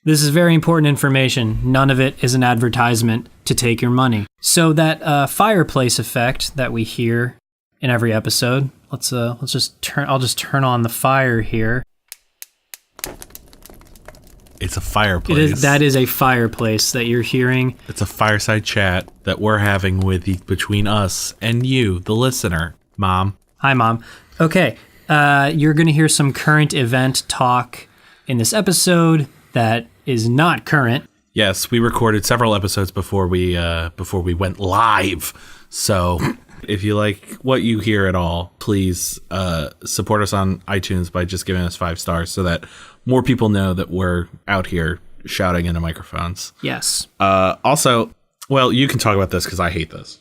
This is very important information. None of it is an advertisement to take your money. So that fireplace effect that we hear in every episode, let's just turn. I'll just turn on the fire here. It's a fireplace. That is a fireplace that you're hearing. It's a fireside chat that we're having between us and you, the listener, Mom. Hi, Mom. Okay, you're going to hear some current event talk in this episode that is not current. Yes, we recorded several episodes before we went live. So if you like what you hear at all, please support us on iTunes by just giving us 5 stars so that more people know that we're out here shouting into microphones. Yes. Also, well, you can talk about this because I hate this.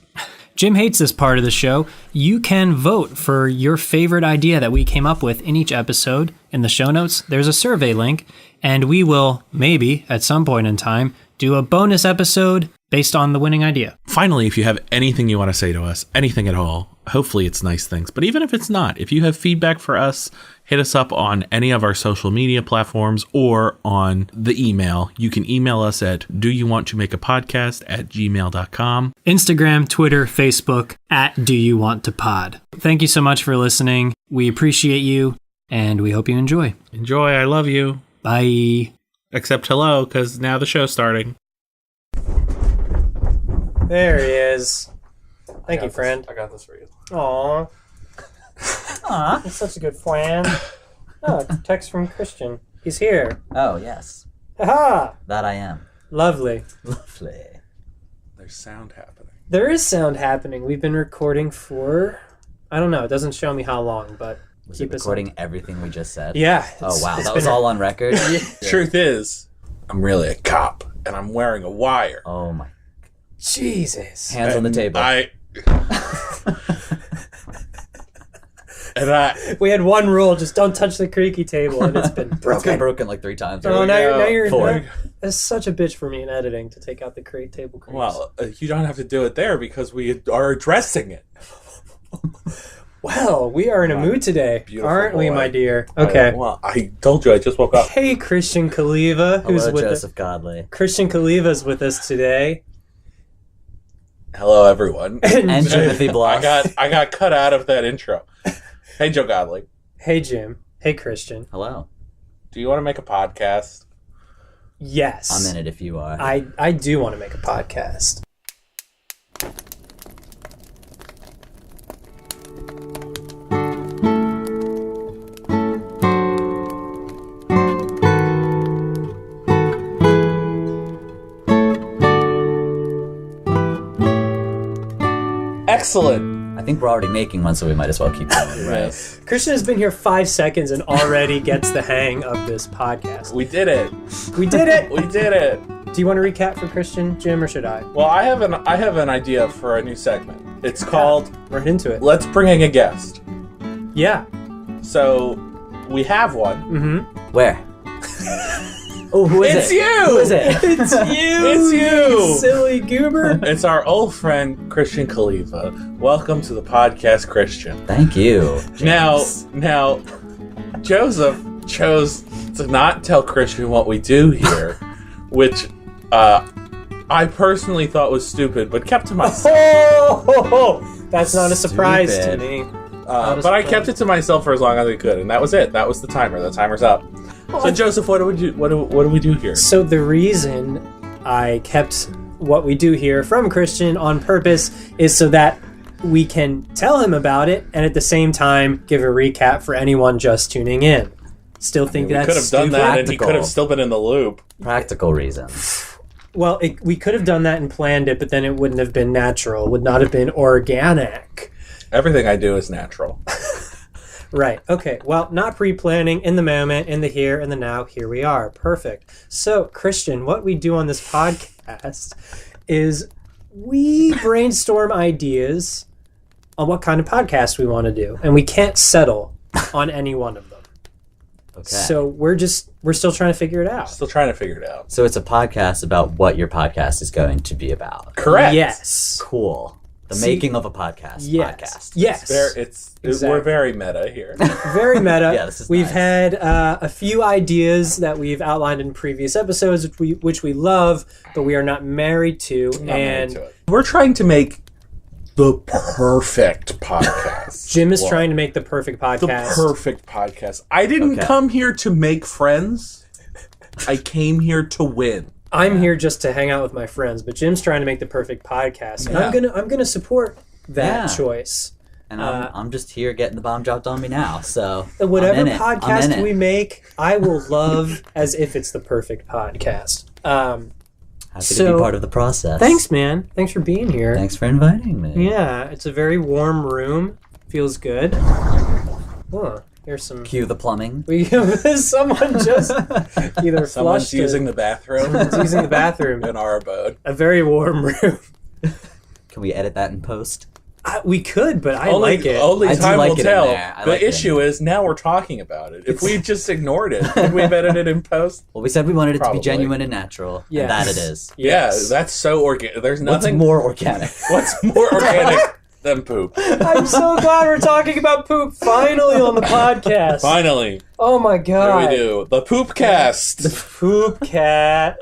Jim hates this part of the show. You can vote for your favorite idea that we came up with in each episode. In the show notes, there's a survey link, and we will, maybe, at some point in time, do a bonus episode based on the winning idea. Finally, if you have anything you want to say to us, anything at all, hopefully it's nice things. But even if it's not, if you have feedback for us, hit us up on any of our social media platforms or on the email. You can email us at doyouwanttomake.apodcast@gmail.com. Instagram, Twitter, Facebook, @doyouwanttopod. Thank you so much for listening. We appreciate you, and we hope you enjoy. Enjoy. I love you. Bye. Except hello, because now the show's starting. There he is. Thank you, friend. I got this for you. Aww. Aw, he's such a good friend. Oh, text from Christian. He's here. Oh, yes. Aha! That I am. Lovely. Lovely. There's sound happening. There is sound happening. We've been recording for, I don't know, it doesn't show me how long, but Was keep it recording everything we just said? Yeah. Oh, wow. That was all on record? Yeah. Truth is, I'm really a cop, and I'm wearing a wire. Oh, my. Jesus. Hands on the table. We had one rule, just don't touch the creaky table, and it's been broken. It's been broken like 3 times. Oh, now you're 4. It's such a bitch for me in editing to take out the table crease. Well, you don't have to do it there because we are addressing it. Well, we are in a mood today, aren't we, my dear? Okay. I told you I just woke up. Hey, Christian Caliva, who's Hello, with Joseph Godley. Christian Caliva's with us today. Hello, everyone. And Timothy Block. I got cut out of that intro. Hey, Joe Godley. Hey, Jim. Hey, Christian. Hello. Do you want to make a podcast? Yes. I'm in it if you are. I do want to make a podcast. Excellent. I think we're already making one, so we might as well keep going. Right. Christian has been here 5 seconds and already gets the hang of this podcast. We did it. We did it. We did it. Do you want to recap for Christian, Jim, or should I? Well, I have an idea for a new segment. It's called Right into it. Let's Bring in a Guest. Yeah. So we have one. Mm-hmm. Where? Oh, who is It's it? you! Who is it? It's you! It's you! Silly goober! It's our old friend Christian Caliva. Welcome to the podcast, Christian. Thank you, James. Now, Joseph chose to not tell Christian what we do here, which I personally thought was stupid, but kept to myself. That's not a surprise to me. But I kept it to myself for as long as I could, and that was it. That was the timer. The timer's up. So, Joseph, what do we do? What do we do here? So the reason I kept what we do here from Christian on purpose is so that we can tell him about it and at the same time give a recap for anyone just tuning in. Still think we that's could have done that, practical. and he could have still been in the loop. Practical reasons. Well, we could have done that and planned it, but then it wouldn't have been natural. It would not have been organic. Everything I do is natural. Right. Okay. Well, not pre-planning, in the moment, in the here, in the now. Here we are. Perfect. So, Christian, what we do on this podcast is we brainstorm ideas on what kind of podcast we want to do, and we can't settle on any one of them. Okay. So we're still trying to figure it out. Still trying to figure it out. So it's a podcast about what your podcast is going to be about. Correct. Yes. Cool. The making of a podcast. Yes. Podcast. Yes. We're Exactly. very meta here. Very meta. Yeah, this is We've nice. had a few ideas that we've outlined in previous episodes, which we love, but we are not married to. Not married and to it. We're trying to make the perfect podcast. Jim is trying to make the perfect the podcast. perfect podcast. I didn't Okay. come here to make friends. I came here to win. I'm here just to hang out with my friends, but Jim's trying to make the perfect podcast. And Yeah. I'm gonna support that Yeah. choice. And I'm just here getting the bomb dropped on me now. So Whatever I'm in it. I'm in podcast it. we make, I will love as if it's the perfect podcast. Happy to so- be part of the process. Thanks, man. Thanks for being here. Thanks for inviting me. Yeah, it's a very warm room. Feels good. Oh, here's some. Cue the plumbing. Someone just either Someone's flushed using or the bathroom someone's using the bathroom. in our abode. A very warm room. Can we edit that in post? We could, but I Only like it. Only I do time like will it in tell. there. I The like it in issue is now we're talking about it. If we just ignored it, could we have edited in post? Well, we said we wanted it Probably. to be genuine and natural. Yes. And that it is. Yes. Yeah, that's so organic. There's What's nothing more organic? What's more organic than poop? I'm so glad we're talking about poop finally on the podcast. Finally, Oh my here god. we do the poop cast. Poop cat.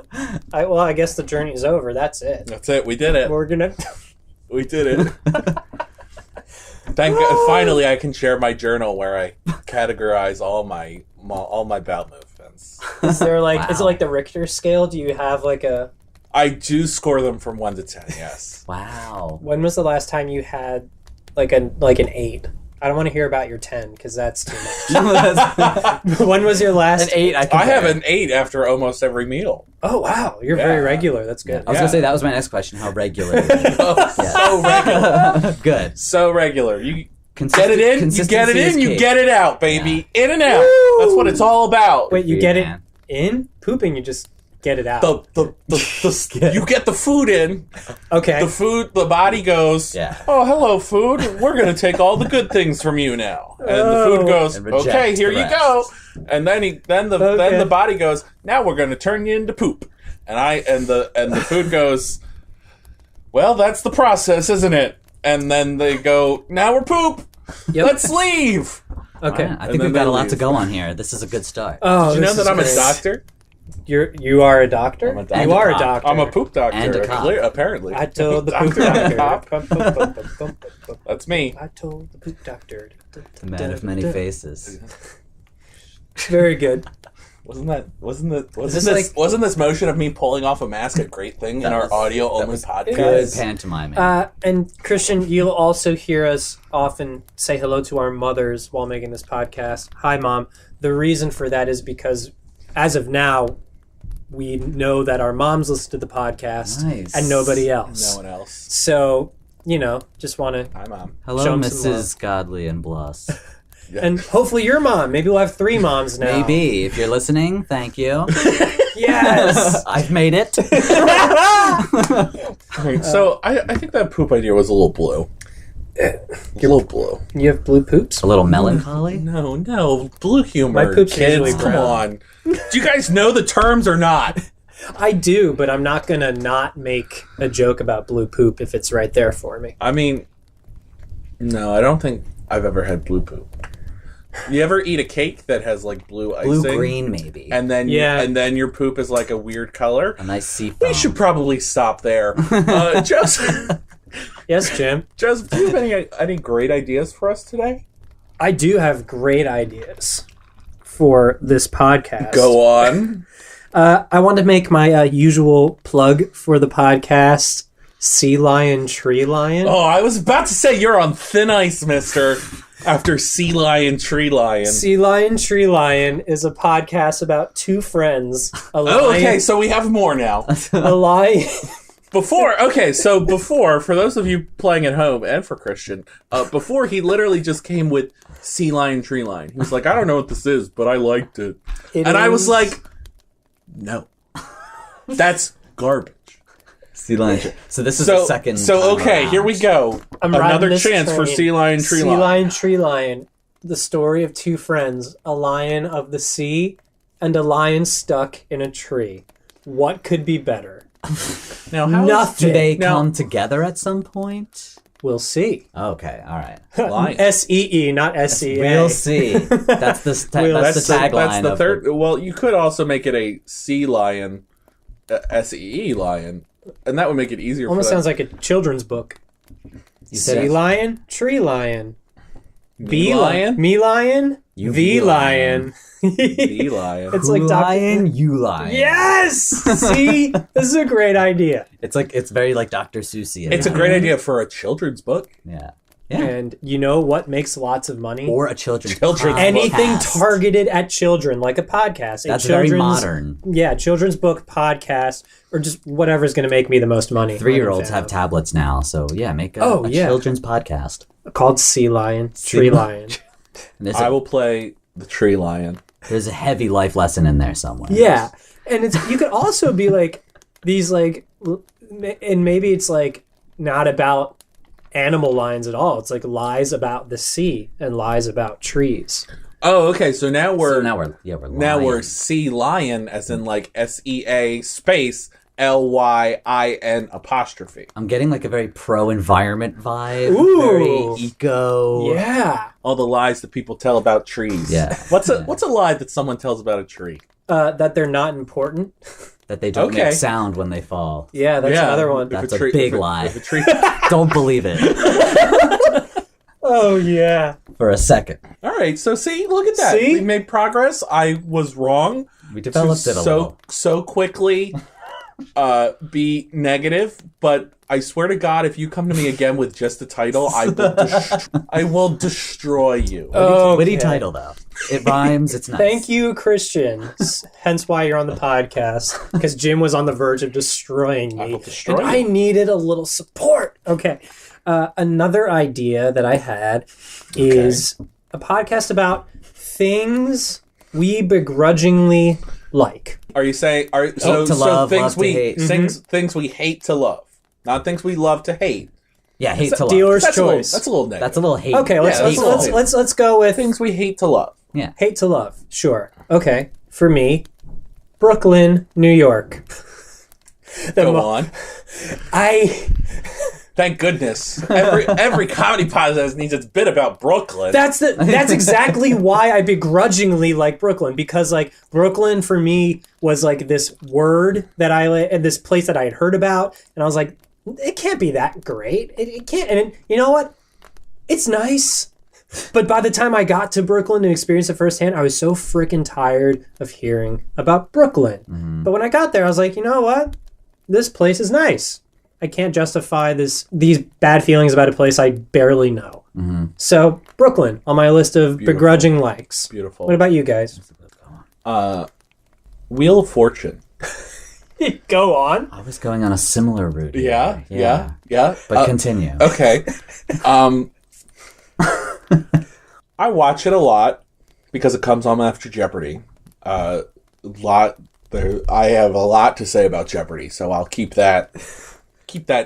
I guess the journey is over. That's it. That's it. We did it. We're gonna. We did it. Thank God. Finally, I can share my journal where I categorize all my bowel movements. Is there like? Is it Wow. like the Richter scale? Do you have like a? I do score them from 1 to 10. Yes. Wow. When was the last time you had like an 8? I don't want to hear about your 10 because that's too much. When was your last? An 8. I have an 8 after almost every meal. Oh wow, you're very regular. That's good. I was Yeah. gonna say that was my next question. How regular? Oh, Yeah. so regular. Good. So regular. You Consistent, get it in, you consistency get it is in, you key. get it out, baby. In and out. That's what it's all about. Wait, you Yeah, get it man. in pooping? You just get it out. You get the food in. Okay. The body goes, Yeah. oh, hello, food. We're going to take all the good things from you now. And the food goes, And reject okay, here the you rest. go. And then then the body goes, now we're going to turn you into poop. And the food goes, well, that's the process, isn't it? And then they go, now we're poop. Yep. Let's leave. Okay. Wow, I And think then we've got they a lot to leave. go on here. This is a good start. Oh, Did you know this that is I'm a great. doctor? You are a doctor. I'm a doctor. You are a And a cop. doctor. I'm a poop doctor. And a cop. Apparently. I told the poop Doctor and a cop. doctor. That's me. I told the poop doctor. The man of many faces. Very good. Wasn't this motion of me pulling off a mask a great thing in That our was- audio that only was podcast? Good pantomiming. And Christian, you'll also hear us often say hello to our mothers while making this podcast. Hi, Mom. The reason for that is because, as of now, we know that our moms listen to the podcast Nice. and nobody else. No one else. So, just want to... Hi, Mom. Hello, show 'em some Mrs. Godly and Bloss. And hopefully your mom. Maybe we'll have 3 moms now. Maybe. If you're listening, thank you. Yes! I've made it. So I think that poop idea was a little blue. A little blue. You have blue poops? A little melancholy. No, blue humor. My poop's kids, usually come brown. on. Do you guys know the terms or not? I do, but I'm not going to not make a joke about blue poop if it's right there for me. I mean, no, I don't think I've ever had blue poop. You ever eat a cake that has like blue icing? Blue green, maybe. And then Yeah. and then your poop is like a weird color? A nice sea We foam. should probably stop there. Joseph, Yes, Jim? do you have any great ideas for us today? I do have great ideas for this podcast. Go on. I want to make my usual plug for the podcast, Sea Lion, Tree Lion. Oh, I was about to say you're on thin ice, mister, after Sea Lion, Tree Lion. Sea Lion, Tree Lion is a podcast about 2 friends. A lion, Oh, okay, so we have more now. a lion. Before, for those of you playing at home and for Christian, before he literally just came with Sea Lion, Tree Lion. He was like, I don't know what this is, but I liked it. And I was like, no. That's garbage. Sea lion. So this is the second. So time okay, around. here we go. I'm riding Another this chance for train. Sea Lion, Tree Sea Lion. Lion, Tree Lion. The story of 2 friends, a lion of the sea and a lion stuck in a tree. What could be better? Now, how Nothing. Do they Now- come together at some point? We'll see. Okay, all right. Lion. SEE, not SEA. We'll see. That's the tagline. That's the of third. Well, you could also make it a sea lion, SEE lion, and that would make it easier. Almost for sounds like a children's book. You said Sea it. lion, tree lion, Me lion, me lion, You the be lion. bee lion. It's Who like lion, you lion. Yes. See, this is a great idea. It's very like Dr. Seussian. It's a great idea for a children's book. Yeah. And you know what makes lots of money? Or a children's Children's podcast. Anything targeted at children, like a podcast. That's a very children's, modern. Yeah, children's book podcast, or just whatever's going to make me the most money. 3-year-olds I'm a fan have of. tablets now, so yeah, make a, Oh, a yeah. children's podcast. Called Sea Lion, Tree Lion. And there's, I will play the tree lion. there's a heavy life lesson in there somewhere. Yeah, and it's you could also be like these like, and maybe it's like not about animal lines at all. It's like lies about the sea and lies about trees. Oh, okay. So now we're So now we're lying. sea lion, as in like SEA space LYIN apostrophe. I'm getting like a very pro-environment vibe. Ooh. Very eco. Yeah, All the lies that people tell about trees. Yeah. What's a lie that someone tells about a tree? that they're not important. That they don't Okay. make sound when they fall. Yeah, that's another one. That's If a big if lie. If a tree. Don't believe it Oh yeah. for a second. All right. So see, look at that. See? We made progress. I was wrong. We developed it a little. so quickly be negative, but I swear to God, if you come to me again with just the title, I will destroy you. Witty Okay. title though. It rhymes. It's nice. Thank you, Christian. Hence why you're on the podcast, because Jim was on the verge of destroying me, will destroy and you. I needed a little support. Okay. Another idea that I had is a podcast about things we begrudgingly like. Are you saying to love, things love to we hate. things we hate to love, not things we love to hate? Yeah, hate to love. Dealer's That's choice. that's a little negative. That's a little hate. Okay, let's Yeah, let's, that's let's, all. let's go with Things we hate to love. Yeah. hate to love. Sure. Okay. For me, Brooklyn, New York. Go on. I Thank goodness. Every comedy podcast needs its bit about Brooklyn. That's exactly why I begrudgingly like Brooklyn, because like Brooklyn for me was like this word that this place that I had heard about, and I was like, it can't be that great. It can't. And you know what? It's nice. But by the time I got to Brooklyn and experienced it firsthand, I was so freaking tired of hearing about Brooklyn. But when I got there, I was like, you know what? This place is nice. I can't justify these bad feelings about a place I barely know. So Brooklyn on my list of begrudging likes. Beautiful. What about you guys? Wheel of Fortune. Go on. I was going on a similar route. Yeah. here. Yeah. But continue. Okay. I watch it a lot because it comes on after Jeopardy. I have a lot to say about Jeopardy, so I'll keep that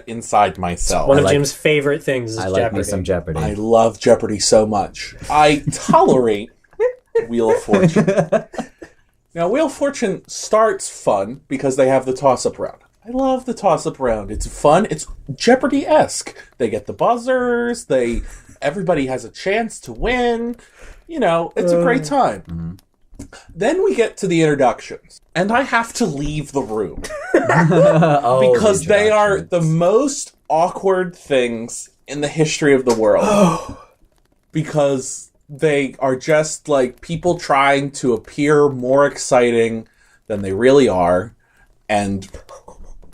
inside myself. One of like- Jim's favorite things is I like Jeopardy. me some Jeopardy. I love Jeopardy so much. I tolerate Wheel of Fortune. Now, Wheel of Fortune starts fun because they have the toss-up round. I love the toss-up round. It's fun. It's Jeopardy-esque. They get the buzzers. Everybody has a chance to win. You know, it's a great time. Then we get to the introductions, and I have to leave the room because they are the most awkward things in the history of the world. Because they are just like people trying to appear more exciting than they really are, and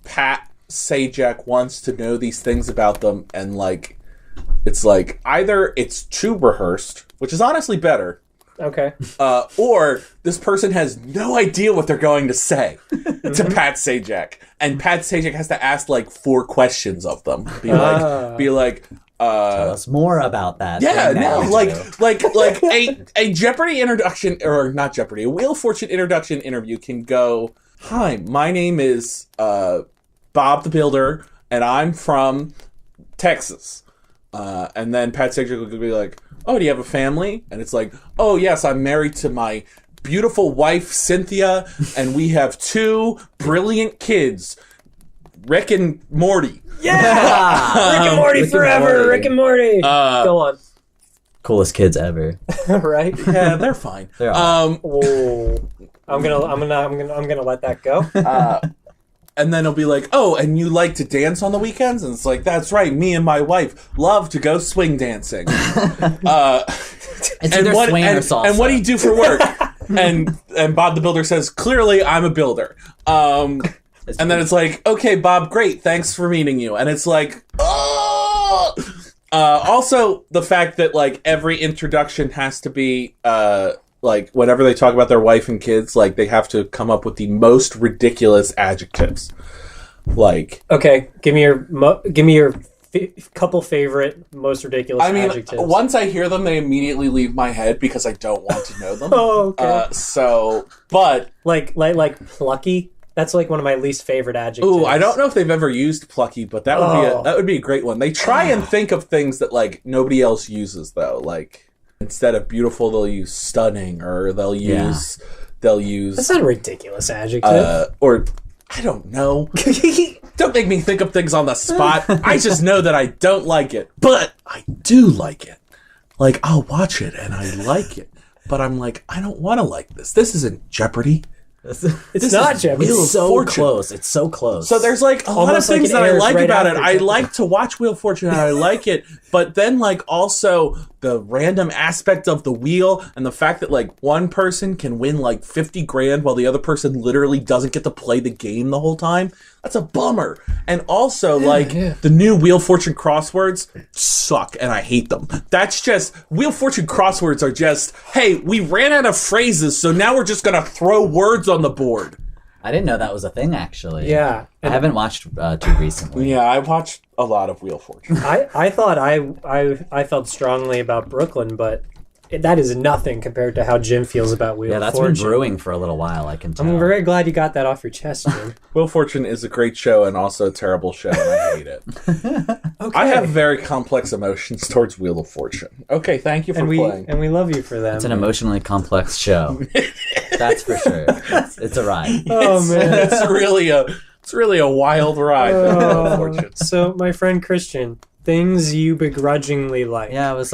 Pat Sajak wants to know these things about them, and like it's like either it's too rehearsed, which is honestly better, Okay. or this person has no idea what they're going to say to Pat Sajak, and Pat Sajak has to ask like 4 questions of them. Be like, Tell us more about that. yeah, thing no, now. like a Jeopardy introduction, or not Jeopardy, a Wheel of Fortune introduction interview can go, hi, my name is Bob the Builder, and I'm from Texas. And then Pat Sajak will be like, oh, do you have a family? And it's like, oh, yes, I'm married to my beautiful wife, Cynthia, and we have 2 brilliant kids, Rick and Morty. Yeah! Rick and Morty forever! Rick and Morty! Go on. Coolest kids ever. Right? Yeah, they're fine. They're Oh, I'm gonna let that go. And then it'll be like, oh, and you like to dance on the weekends? And it's like, that's right, me and my wife love to go swing dancing. It's either swing or salsa. And what do you do for work? and Bob the Builder says, clearly I'm a builder. And then it's like, okay, Bob, great, thanks for meeting you. And it's like, oh! Also, the fact that like every introduction has to be like whenever they talk about their wife and kids, like they have to come up with the most ridiculous adjectives. Like, okay, give me your couple favorite most ridiculous adjectives. Once I hear them, they immediately leave my head because I don't want to know them. Oh, okay. But like plucky. That's like one of my least favorite adjectives. Ooh, I don't know if they've ever used plucky, but that would be a great one. They try and think of things that like nobody else uses though. Like instead of beautiful, they'll use stunning, or they'll use. That's not a ridiculous adjective. Or I don't know. Don't make me think of things on the spot. I just know that I don't like it, but I do like it. Like I'll watch it and I like it, but I'm like I don't want to like this. This isn't Jeopardy. It's not Jeopardy. It's so close. It's so close. So there's like a lot of things that I like about it. I like to watch Wheel of Fortune and I like it, but then like also the random aspect of the wheel and the fact that like one person can win like 50 grand while the other person literally doesn't get to play the game the whole time. That's a bummer. And also the new Wheel of Fortune crosswords suck and I hate them. That's just Wheel of Fortune crosswords are just, hey, we ran out of phrases, so now we're just gonna throw words on the board. I didn't know that was a thing, actually. Yeah. I haven't watched too recently. Yeah, I watched a lot of Wheel of Fortune. I thought I felt strongly about Brooklyn, but that is nothing compared to how Jim feels about Wheel of Fortune. Yeah, that's been brewing for a little while, I can tell. I'm very glad you got that off your chest, Jim. Wheel of Fortune is a great show and also a terrible show, and I hate it. Okay. I have very complex emotions towards Wheel of Fortune. Okay, thank you for playing. And we love you for them. It's an emotionally complex show. That's for sure. It's a ride. Oh, man. It's really a wild ride. Wheel of Fortune. So, my friend Christian, things you begrudgingly like. Yeah, I was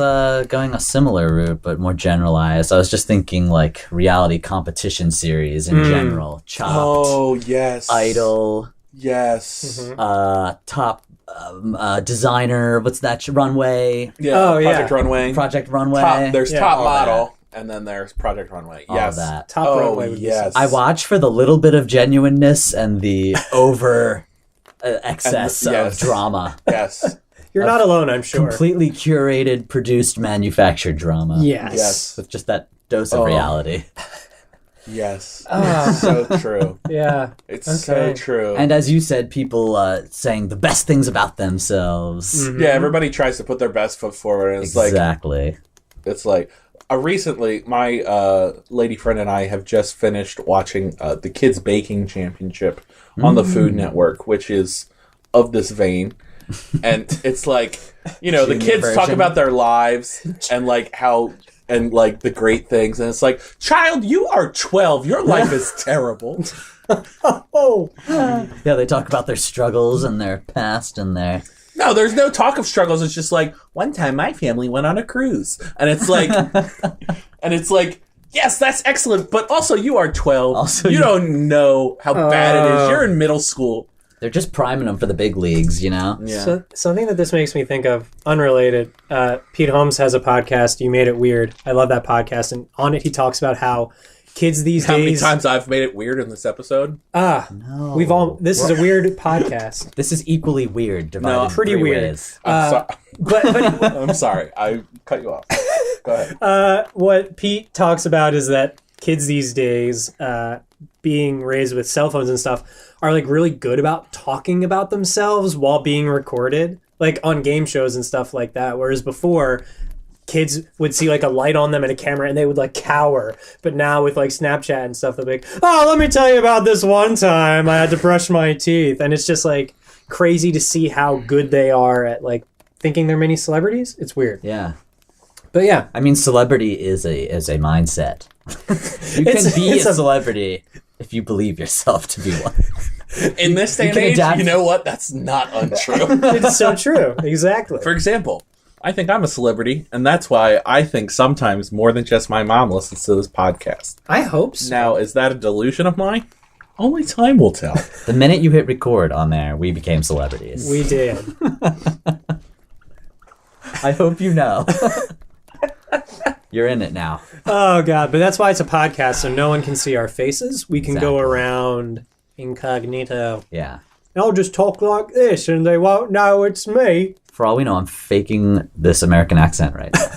going a similar route, but more generalized. I was just thinking like reality competition series in general. Chopped. Oh, yes. Idol. Yes. Mm-hmm. Top designer. What's that? Runway. Yeah. Oh, yeah. Project Runway. Project Runway. There's Yeah, Top all Model, and then there's Project Runway. All Yes. that. Top Runway would be yes. I watch for the little bit of genuineness and the over excess of drama. Yes. You're not alone, I'm sure. Completely curated, produced, manufactured drama. Yes. Yes. With just that dose of reality. Yes. It's so true. Yeah. It's so true. And as you said, people saying the best things about themselves. Yeah, everybody tries to put their best foot forward, and it's Exactly. Recently, my lady friend and I have just finished watching the Kids Baking Championship on the Food Network, which is of this vein. And it's like, you know, the kids talk about their lives and like how and like the great things, and it's like, child, you are 12, your life is terrible. Oh. Yeah, they talk about their struggles and their past and their... No, there's no talk of struggles. It's just like, one time my family went on a cruise. And it's like, yes, that's excellent. But also you are 12. Also, you don't know how bad it is. You're in middle school. They're just priming them for the big leagues, you know? Yeah. So, something that this makes me think of, unrelated, Pete Holmes has a podcast, You Made It Weird. I love that podcast. And on it, he talks about how kids these How days... many times I've made it weird in this episode? No. This is a weird podcast. This is equally weird. Divided in pretty three weird. ways. I'm But I'm sorry. I cut you off. Go ahead. what Pete talks about is that kids these days, being raised with cell phones and stuff, are like really good about talking about themselves while being recorded, like on game shows and stuff like that. Whereas before, kids would see like a light on them and a camera and they would like cower. But now with like Snapchat and stuff, they'll be like, oh, let me tell you about this one time I had to brush my teeth. And it's just like crazy to see how good they are at like thinking they're mini celebrities. It's weird. Yeah. But yeah. I mean, celebrity is a mindset. You can be a celebrity if you believe yourself to be one. In this day and can age, adapt. you know what? That's not untrue. It's so true. Exactly. For example, I think I'm a celebrity, and that's why I think sometimes more than just my mom listens to this podcast. I hope so. Now, is that a delusion of mine? Only time will tell. The minute you hit record on there, we became celebrities. We did. I hope you know. You're in it now. Oh, God. But that's why it's a podcast, so no one can see our faces. We can go Exactly. around incognito. Yeah. I'll just talk like this, and they won't know it's me. For all we know, I'm faking this American accent right now.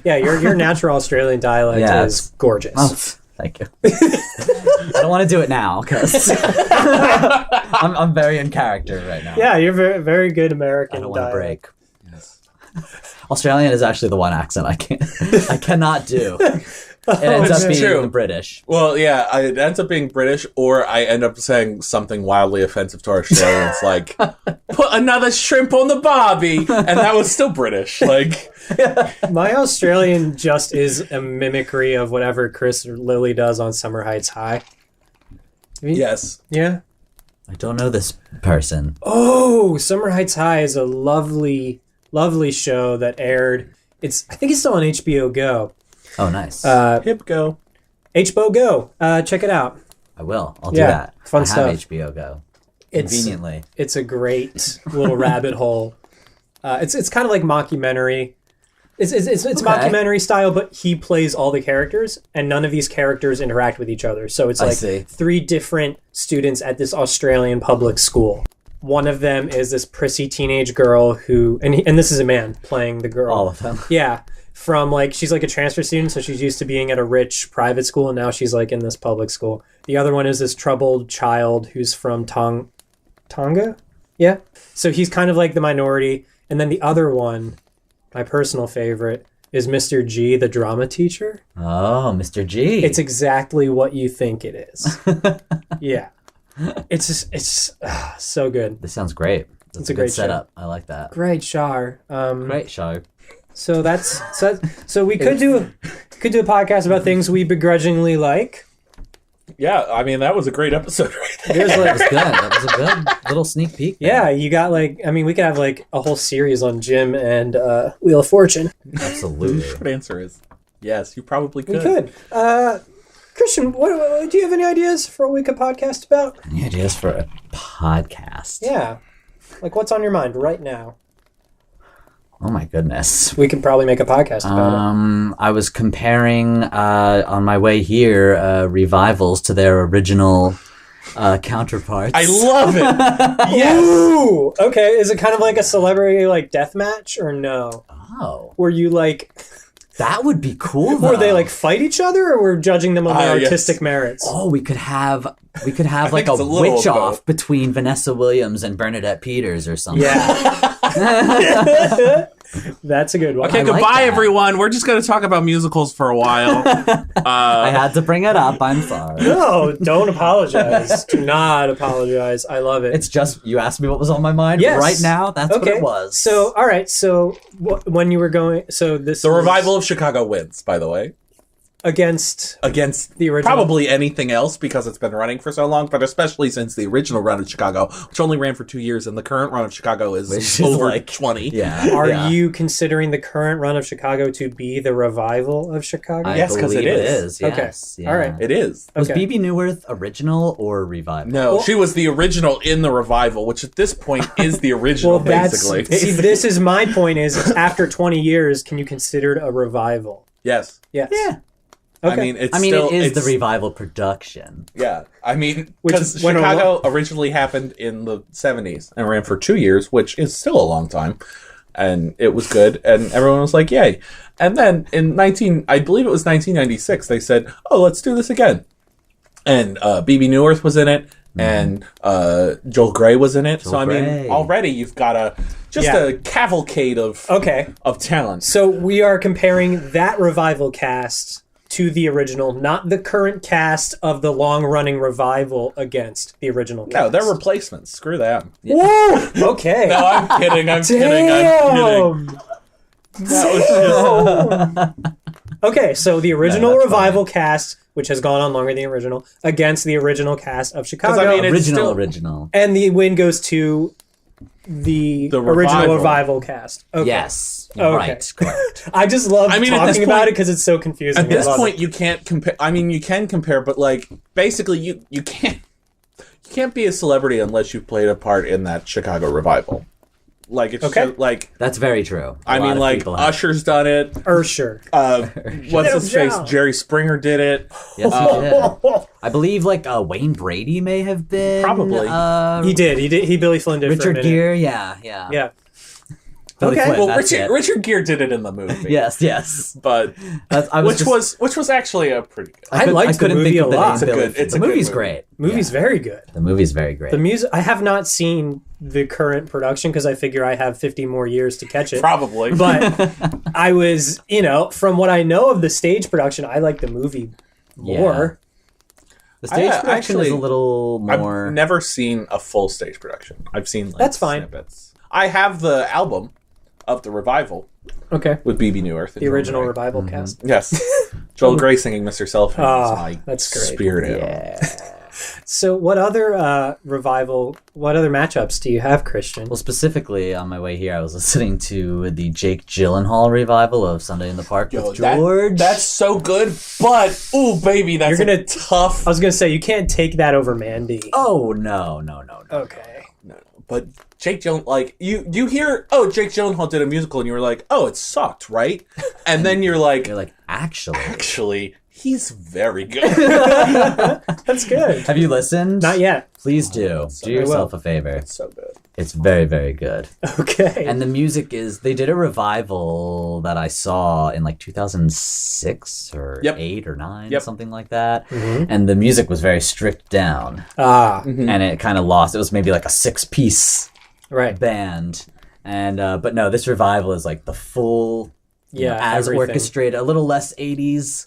Yeah, your natural Australian dialect Yeah, is gorgeous. Oh, thank you. I don't want to do it now because I'm very in character right now. Yeah, you're very, very good American I don't want to dialect. break. Australian is actually the one accent I cannot do. It ends It's up being true. the British. Well, yeah, it ends up being British, or I end up saying something wildly offensive to our Australians, like, put another shrimp on the barbie, and that was still British. Like, My Australian just is a mimicry of whatever Chris or Lily does on Summer Heights High. yes. Yeah. I don't know this person. Oh, Summer Heights High is a lovely, lovely show that aired. I think it's still on HBO Go. Oh, nice. Hip go. HBO Go. Check it out. I will. I'll do yeah, that. fun I stuff. have HBO Go. Conveniently. It's a great little rabbit hole. It's kind of like mockumentary. It's mockumentary style, but he plays all the characters, and none of these characters interact with each other. So it's I like see. 3 different students at this Australian public school. One of them is this prissy teenage girl who, and this is a man playing the girl. All of them. Yeah. From she's like a transfer student, so she's used to being at a rich private school, and now she's like in this public school. The other one is this troubled child who's from Tonga? Yeah. So he's kind of like the minority. And then the other one, my personal favorite, is Mr. G, the drama teacher. Oh, Mr. G. It's exactly what you think it is. Yeah. It's so good. This sounds great. That's It's a a great good show. setup. I like that. Great Shar. Great show. So so we could do a podcast about things we begrudgingly like. Yeah, I mean, that was a great episode right there. There's That was good. That was a good little sneak peek. there. yeah, you got we could have a whole series on Jim and Wheel of Fortune. Absolutely. Short answer is yes, you probably could. We could. Christian, what do you have any ideas for what we could podcast about? Any ideas for a podcast? Yeah. What's on your mind right now? Oh my goodness. We could probably make a podcast about I was comparing on my way here revivals to their original counterparts. I love it. it. Yes. Ooh! Okay, is it kind of like a celebrity death match or no? Oh, Were you that would be cool. Though. were they fight each other, or were judging them on their Yes. artistic merits? Oh, we could have a it's a little witch of off both. between Vanessa Williams and Bernadette Peters or something. Yeah. That's a good one. Okay, I like goodbye, that. everyone. We're just going to talk about musicals for a while. I had to bring it up. I'm sorry. No, don't apologize. Do not apologize. I love it. It's just you asked me what was on my mind Yes. right now. That's what it was. So, all right. So, when you were going, this The is revival of Chicago wins, by the way, against against the original. probably anything else because it's been running for so long, but especially since the original run of Chicago, which only ran for 2 years, and the current run of Chicago is Which is over 20. yeah. Are yeah. you considering the current run of Chicago to be the revival of Chicago? I Yes, 'cause it believe is. Okay. Yes. Yeah. All right. It is. Was Okay. BB Newirth original or revival? No, Well- she was the original in the revival, which at this point is the original, Well, basically. see, this is my point. Is after 20 years, can you consider it a revival? Yes. Yes. Yeah. Okay. I mean, it's I mean, still, it is the it's- revival production. Yeah, I mean, Which because went Chicago originally happened in the 70s and ran for 2 years, which is still a long time, and it was good, and everyone was like, yay. And then in I believe it was 1996, they said, oh, let's do this again. And BB Newirth was in it, and Joel Grey was in it. So, I Gray. mean, already you've got a cavalcade of Okay. talent. So we are comparing that revival cast to the original, not the current cast of the long-running revival against the original cast. No, they're replacements. Screw that. Whoa! Okay. No, I'm kidding. I'm kidding. I'm kidding. Damn! That was just... Okay, so the original that's revival cast, which has gone on longer than the original, against the original cast of Chicago. I mean, it's still- Original. And the win goes to the original revival. revival cast. Okay. Yes. Okay. Right. Correct. I just love I mean, at this talking about point- it because it's so confusing. At this I love point, it. you can't compare. I mean, you can compare, but like basically, you can't be a celebrity unless you've played a part in that Chicago revival. Like it's Okay. just, like That's very true. I mean, like Usher's done it. Ursher. What's his face? Down. Jerry Springer did it. Yes, he did. I believe like Wayne Brady may have been Probably. He did. He Billy Flynn did for a Richard minute. Gere. Yeah. Yeah. Billy Okay. Flynn, Well, that's it. Richard Gere did it in the movie. Yes. but I which was actually a pretty good. I liked the couldn't movie think a of the lot. name It's a Billy good- Flynn. it's The a good movie's movie. great. Movie's very good. The movie's very great. The music. I have not seen the current production because I figure I have 50 more years to catch it. Probably. But I was, from what I know of the stage production, I like the movie more. The stage I, production is actually- a little more. I've never seen a full stage production. I've seen like, That's fine. snippets. I have the album of the revival Okay. with BB Newirth. and The Joel original Gray. revival cast. Yes. Joel Gray singing Mr. Cellphone Ah, is my that's great. spirit animal. Yeah. So what other what other matchups do you have, Christian? Well, specifically on my way here, I was listening to the Jake Gyllenhaal revival of Sunday in the Park with George. That's so good, but ooh, baby, that's You're gonna- tough. I was going to say, you can't take that over Mandy. Oh no. Okay. No, but Jake Gyllenhaal, like you hear, Jake Gyllenhaal did a musical, and you were like, it sucked, right? And then you're like, actually, he's very good. That's good. Have you listened? Not yet. Please do. Do yourself a favor. It's so good. It's very, very good. Okay. And the music is, they did a revival that I saw in like 2006 or Yep. 8 or 9, Yep. something like that. And the music was very stripped down. And it kind of lost. It was maybe like a 6-piece Right. band. And, but no, this revival is like the full, as everything. orchestrated, a little less 80s,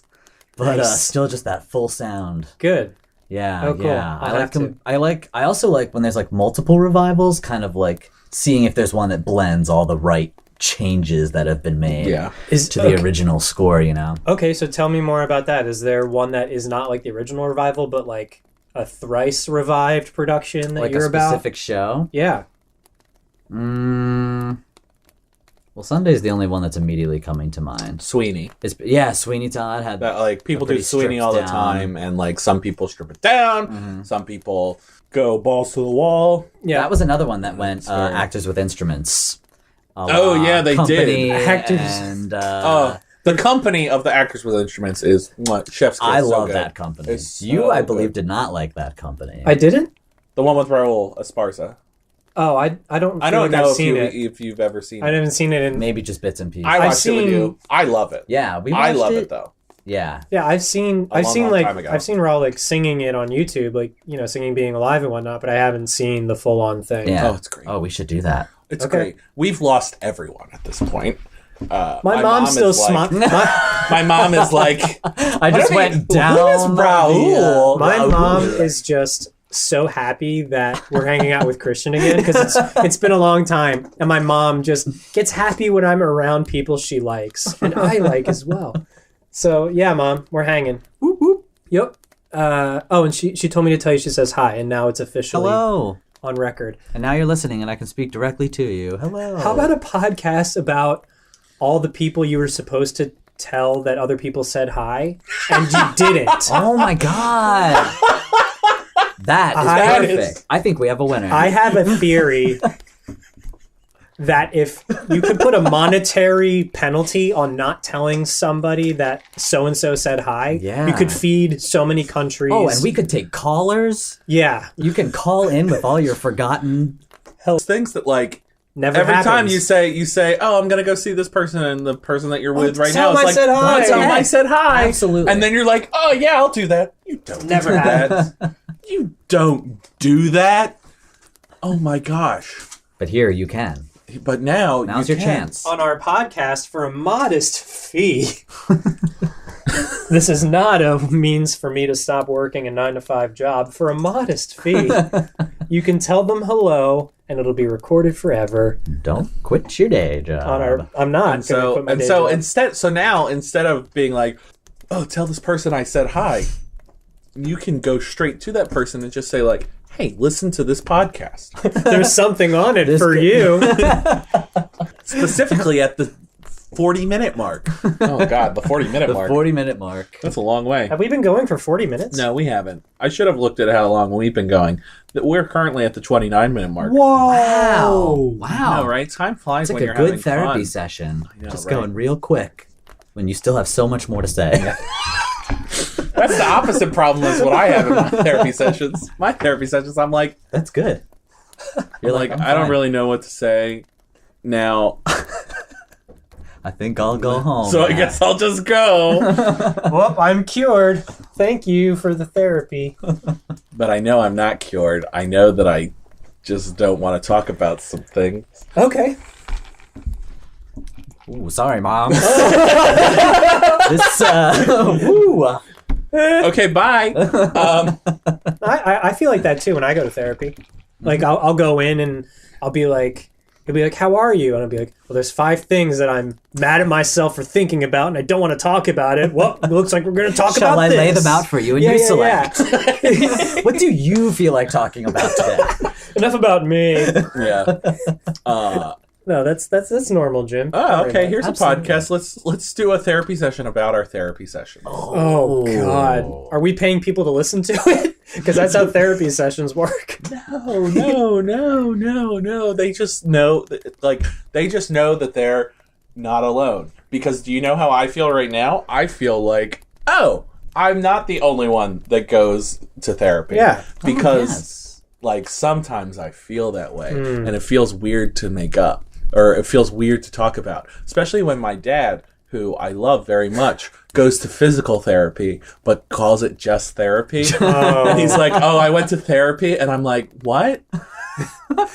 but Nice. still just that full sound. Good. Yeah, Oh, cool. yeah. I'll have to. I also like when there's like multiple revivals, kind of like seeing if there's one that blends all the right changes that have been made to the original score, Okay, so tell me more about that. Is there one that is not like the original revival, but like a thrice revived production that Like you're a about? specific show. Yeah. Well, Sunday's the only one that's immediately coming to mind. Sweeney. Sweeney Todd had That like people do pretty Sweeney all the stripped down. time, and like some people strip it down, some people go balls to the wall. Yeah. That was another one that went very- actors with instruments. Oh, yeah, they Company did. Actors. And The company of the actors with instruments is what Chef's Kiss. I so love good. that company. It's You, so I believe, good. did not like that company. I didn't? The one with Raul Esparza. Oh, I don't I feel don't like know I've seen it. if you've ever seen I it. haven't seen it in Maybe just bits and pieces. I watched it seen- with you. I love it. Yeah, we I watched love it though. Yeah. Yeah, I've seen long, long like time ago. I've seen Raul like singing it on YouTube, like singing Being Alive and whatnot, but I haven't seen the full on thing. Yeah. Oh, it's great. Oh, we should do that. It's Okay. great. We've lost everyone at this point. My mom mom's still is like- smart. My mom is like, I just went down. Who is Raul? My Raul. mom is just so happy that we're hanging out with Christian again because it's been a long time, and my mom just gets happy when I'm around people she likes and I like as well. So yeah, Mom, we're hanging. Whoop, whoop. Yep. And she told me to tell you she says hi, and now it's officially Hello. on record. And now you're listening, and I can speak directly to you. Hello. How about a podcast about all the people you were supposed to tell that other people said hi and you didn't? Oh my god. That is perfect. I think we have a winner. I have a theory that if you could put a monetary penalty on not telling somebody that so-and-so said hi, Yeah. you could feed so many countries. Oh, and we could take callers. Yeah. You can call in with all your forgotten. things that like Never every happens. time you say, oh, I'm gonna go see this person, and the person that you're with right tell now them I is like, said hi. "Oh, tell them I said hi." Absolutely. And then you're like, oh yeah, I'll do that. You don't Never do happens. that. You don't do that. Oh my gosh. But here you can. But now Now's you your can. chance. on our podcast for a modest fee. This is not a means for me to stop working a 9-to-5 job. For a modest fee, you can tell them hello, and it'll be recorded forever. Don't quit your day job. I'm not. Now instead of being like, oh, tell this person I said hi, you can go straight to that person and just say like, hey, listen to this podcast. There's something on it for you. Specifically at the 40-minute mark. Oh, God, the 40-minute mark. The 40-minute mark. That's a long way. Have we been going for 40 minutes? No, we haven't. I should have looked at how long we've been going. We're currently at the 29-minute mark. Whoa! Wow. No, right? Time flies It's when like you're a good having therapy fun. session. know, Just right? going real quick when you still have so much more to say. That's the opposite problem is what I have in my therapy sessions. My therapy sessions, I'm like... That's good. You're like, I'm I don't fine. really know what to say now. I think I'll go home. So I guess I'll just go. Well, I'm cured. Thank you for the therapy. But I know I'm not cured. I know that I just don't want to talk about some things. Okay. Ooh, sorry, Mom. Woo. Okay, bye. I feel like that too when I go to therapy. Like I'll go in and I'll be like, he'll be like, how are you? And I'll be like, well, there's 5 things that I'm mad at myself for thinking about, and I don't want to talk about it. Well, it looks like we're going to talk about this. Shall I lay them out for you and you select? Yeah. What do you feel like talking about today? Enough about me. Yeah. No, that's normal, Jim. Oh, okay. Sorry, Here's Absolutely. a podcast. Let's do a therapy session about our therapy sessions. Oh God, are we paying people to listen to it? Because that's how therapy sessions work. No. They just know, that they're not alone. Because do you know how I feel right now? I feel like, oh, I'm not the only one that goes to therapy. Yeah. Because like sometimes I feel that way, and it feels weird to make up, or it feels weird to talk about, especially when my dad, who I love very much, goes to physical therapy, but calls it just therapy. And he's like, oh, I went to therapy. And I'm like, what?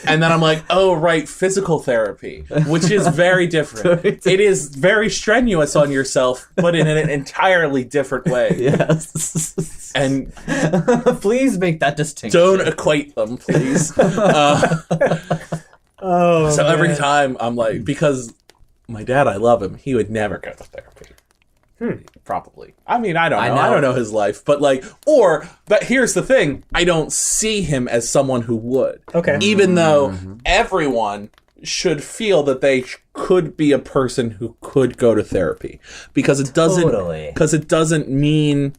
And then I'm like, oh, right, physical therapy, which is very different. It is very strenuous on yourself, but in an entirely different way. Yes. And please make that distinction. don't equate them, please. So every time I'm like, because my dad, I love him, he would never go to therapy. Probably. I mean, I don't know. I don't know his life, but but here's the thing. I don't see him as someone who would. Okay. Even though everyone should feel that they could be a person who could go to therapy, because it doesn't mean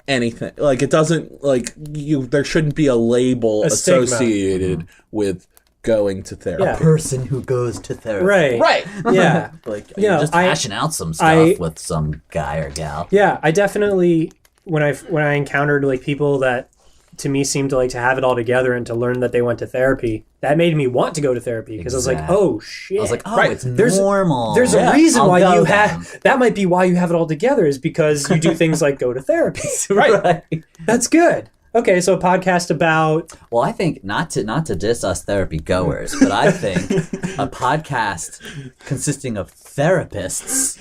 anything. Like it doesn't there shouldn't be a label associated with going to therapy. Yeah. Person who goes to therapy. Right. Yeah. You're just hashing out some stuff with some guy or gal. Yeah, I definitely when I encountered people that to me seemed to to have it all together and to learn that they went to therapy, that made me want to go to therapy because I was like, oh shit. I was like, oh, right. it's normal. There's a reason I'll why go you then. that might be why you have it all together is because you do things like go to therapy. Right. That's good. Okay, so a podcast about... Well, I think, not to diss us therapy goers, but I think a podcast consisting of therapists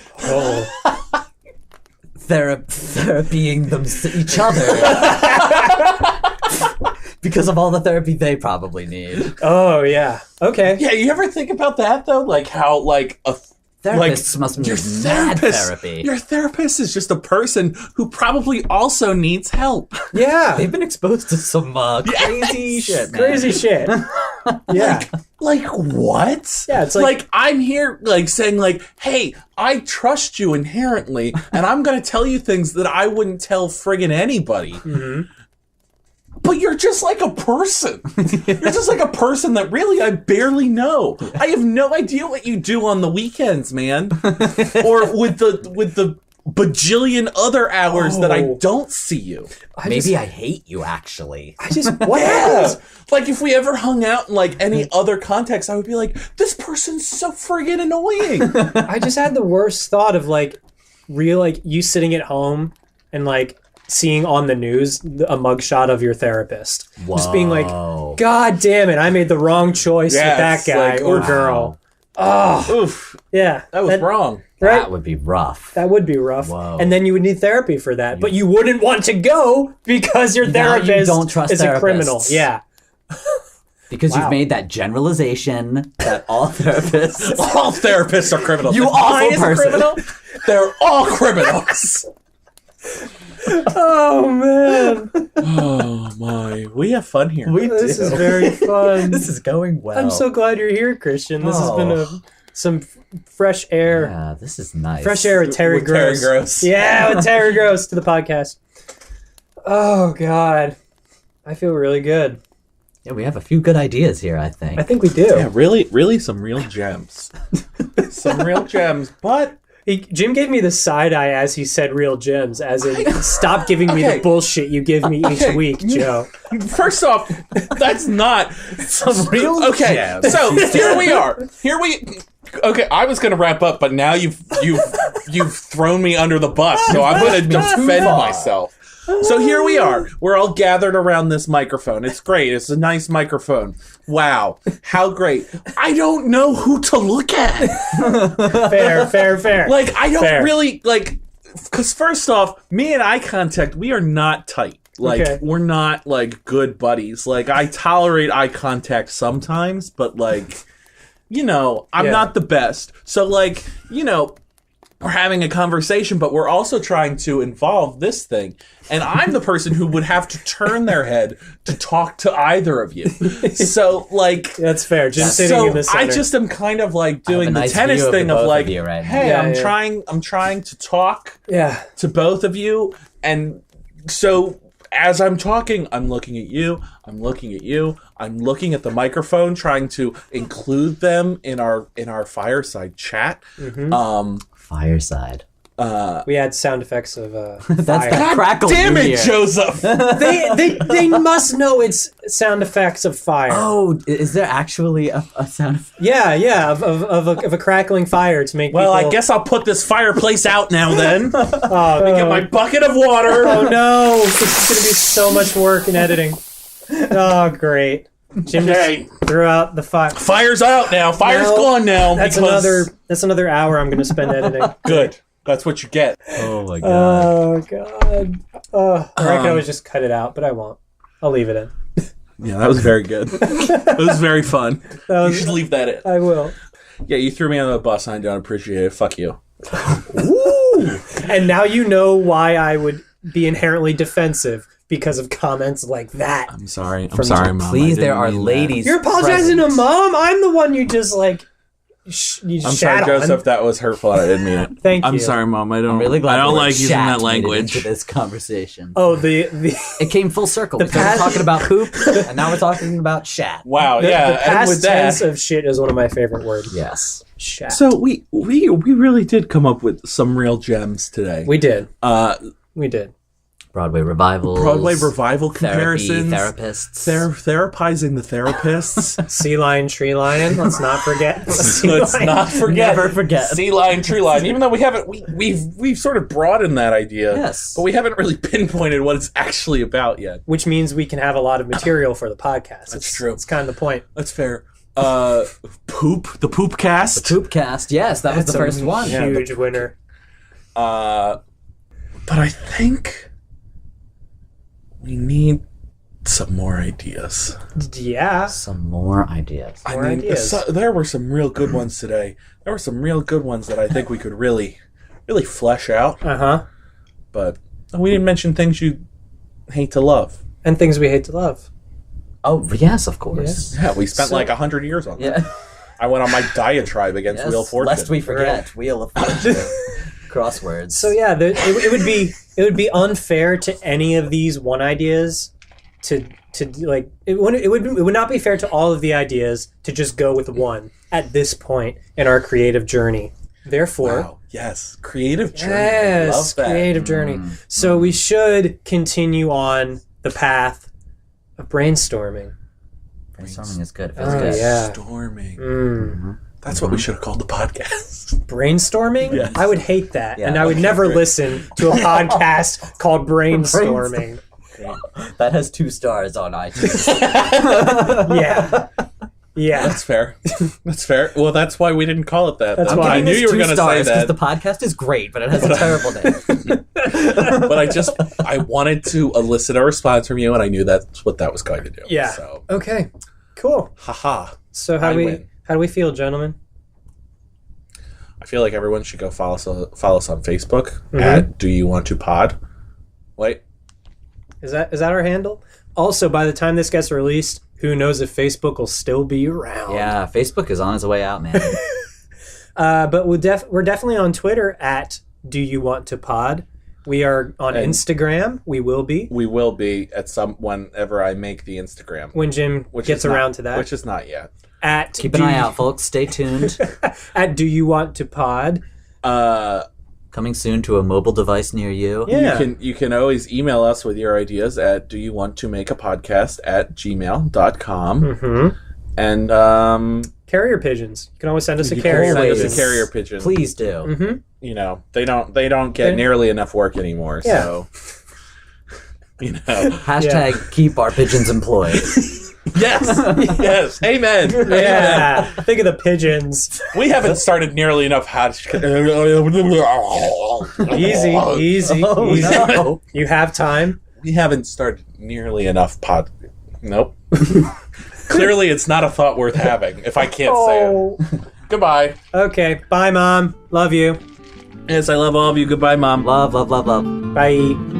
therapying each other because of all the therapy they probably need. Oh, yeah. Okay. Yeah, you ever think about that, though? Like, how, a... Therapists must need mad therapy. Your therapist is just a person who probably also needs help. Yeah. They've been exposed to some crazy shit, man. Crazy shit. Yeah. Like what? Yeah, it's I'm here saying hey, I trust you inherently, and I'm gonna tell you things that I wouldn't tell friggin' anybody. Mm-hmm. But you're just like a person. You're just like a person that really I barely know. I have no idea what you do on the weekends, man. Or with the bajillion other hours that I don't see you. Maybe I hate you, actually. What happens? Like, if we ever hung out in, any other context, I would be like, this person's so friggin' annoying. I just had the worst thought of, you sitting at home and, seeing on the news a mugshot of your therapist. Whoa. Just being like, God damn it, I made the wrong choice with that guy or girl. Oh. Oof. Yeah. That was wrong. Right? That would be rough. That would be rough. Whoa. And then you would need therapy for that. But you wouldn't want to go because your Now you therapist don't trust is a criminal. therapists. Yeah. Because Wow. you've made that generalization that all therapists... All therapists are criminals. You If mine awful is a person. criminal, they're all criminals. Oh, man. Oh my, we have fun here. This is very fun. This is going well. I'm so glad you're here, Christian. This has been some fresh air. Yeah, this is nice. Fresh air with Terry With Terry Gross. Gross. Yeah, with Terry Gross to the podcast. Oh, God. I feel really good. Yeah, we have a few good ideas here, I think. I think we do. Yeah, really some real gems. Some real gems, but Jim gave me the side eye as he said real gems, as in, stop giving me the Okay. bullshit you give me each week, Joe. first off, that's not Some real okay. gems. So here we are. Okay, I was gonna wrap up, but now you've thrown me under the bus, so I'm gonna defend myself. So here we are. We're all gathered around this microphone. It's great. It's a nice microphone. Wow, how great. I don't know who to look at. Fair. Like, I don't Fair. really, like, because first off, me and eye contact, we are not tight. Like, Okay. we're not, like, good buddies. Like, I tolerate eye contact sometimes, but, like, you know, I'm Yeah. not the best. So, like, you know, we're having a conversation, but we're also trying to involve this thing. And I'm the person who would have to turn their head to talk to either of you. So, like... That's fair. Jim's sitting So in the center. I just am kind of like doing the nice tennis view of thing the of both like, of you right now. hey, Yeah, I'm yeah. trying to talk Yeah. to both of you, and so as I'm talking, I'm looking at you, I'm looking at you, I'm looking at the microphone, trying to include them in our fireside chat. Fireside. We had sound effects of That's fire. that crackle Damn you it, hear. Joseph! They must know it's sound effects of fire. Oh, is there actually a sound effect? Yeah, of a crackling fire to make Well, people... I guess I'll put this fireplace out now then. Oh, Let me get my bucket of water. oh no, this is going to be so much work in editing. Oh, great. Jim Okay. just threw out the fire. Fire's out now. Fire's No, gone now. That's another hour I'm going to spend editing. Good. That's what you get. Oh my god. Oh god. Or I could always just cut it out, but I won't. I'll leave it in. Yeah, that was very good. It was very fun. That You was- should leave that in. I will. Yeah, you threw me under the bus and I don't appreciate it. Fuck you. And now you know why I would be inherently defensive because of comments like that. I'm sorry. From sorry, Mom. Please, there are ladies. You're apologizing to present. Mom? I'm the one you just like you I'm shat sorry, on. Joseph. That was hurtful. I didn't mean it. Thank you. I'm sorry, Mom. I don't. I'm really glad I don't the word like using shat that made it language. into this conversation. Oh, the It came full circle. The We started past- talking about poop, and now we're talking about shat. Wow. the yeah. and past with tense that. of shit is one of my favorite words. Yes. Shat. So we really did come up with some real gems today. We did. uh We did. Broadway revivals. Broadway revival therapy, comparisons. therapists. Therapizing the therapists. Sea lion, tree lion. Let's not forget. Sea Let's lion. not forget. Never forget. Sea lion, tree lion. Even though we haven't, we've sort of broadened that idea. Yes. But we haven't really pinpointed what it's actually about yet. Which means we can have a lot of material for the podcast. That's true. It's kind of the point. That's fair. Poop. The poop cast. Poopcast. Yes, that was the That's a first one. Huge winner. But I think we need some more ideas. Yeah. Some more ideas. More ideas. There were some real good ones today. There were some real good ones that I think we could really flesh out. Uh-huh. But we didn't mention things you hate to love. And things we hate to love. Oh, yes, of course. Yeah, we spent So- like 100 years on that. Yeah. I went on my diatribe against Yes, Wheel of Fortune. lest we forget. Wheel of Fortune. Crosswords. So yeah, it would be unfair to any of these one ideas to like it would not be fair to all of the ideas to just go with one at this point in our creative journey. Therefore, Wow. Yes. Creative journey. yes, Love that. creative journey. So we should continue on the path of brainstorming. Brainstorming is good. It feels Oh, good. yeah. Storming. Mm. That's what we should have called the podcast. Brainstorming? Yes. I would hate that, Yeah, and I would okay, never great. listen to a podcast called Brainstorming. That has 2 stars on iTunes. Yeah. Yeah. That's fair. That's fair. Well, that's why we didn't call it that. That's then. why. I knew you were going to say that. because the podcast is great, but it has a terrible name. But I wanted to elicit a response from you, and I knew that's what that was going to do. Yeah. So. Okay. Cool. Haha. So how do we feel, gentlemen? I feel like everyone should go follow us on Facebook at Do You Want to Pod. Wait. Is that our handle? Also, by the time this gets released, who knows if Facebook will still be around? Yeah, Facebook is on its way out, man. But we're definitely on Twitter at Do You Want to Pod. We are on Instagram. We will be. We will be whenever I make the Instagram. When Jim gets around to that. Which is not yet. Keep an eye out, folks. Stay tuned. At Do You Want to Pod. Coming soon to a mobile device near you. Yeah. You can always email us with your ideas at doyouwantomakeapodcast@gmail.com. Mm-hmm. And carrier pigeons. You can always send us a carrier. Send us a carrier pigeon. Please do. Mm-hmm. You know, they don't get nearly enough work anymore. Yeah. So you know. Hashtag keep our pigeons employed. Yes. Yes. Amen. Yeah. Think of the pigeons. We haven't started nearly enough Easy. No. You have time. We haven't started nearly enough Nope. Clearly, it's not a thought worth having, if I can't say it. Goodbye. Okay. Bye, Mom. Love you. Yes, I love all of you. Goodbye, Mom. Love, love, love, love. Bye.